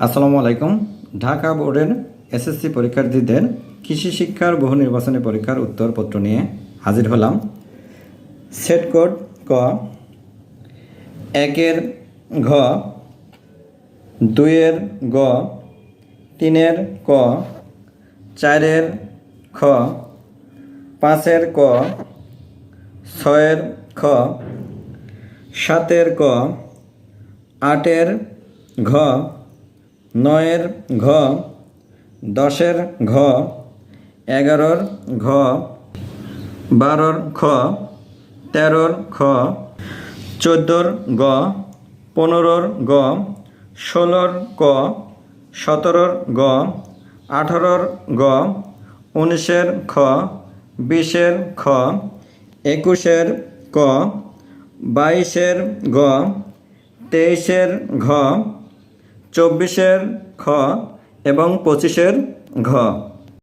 আসসালামু আলাইকুম। ঢাকা বোর্ডের এসএসসি পরীক্ষার্থীদের কৃষি শিক্ষার বহু নির্বাচনী পরীক্ষার উত্তরপত্র নিয়ে হাজির হলাম। সেট কোড ক, 1-এর ঘ, 2-এর গ, 3-এর ক, 4-এর খ, 5-এর ক, 6-এর খ, 7-এর ক, 8-এর ঘ, 9-এর ঘ, 10-এর ঘ, 11-র ঘ, 12-র খ, 13-র খ, 14-র গ, 15-র গ, 16-র ক, 17-র গ, 18-র গ, 19-এর খ, 20-এর খ, 21-এর ক, 22-এর গ, 23-এর ঘ, 24-এর খ এবং 25-এর ঘ।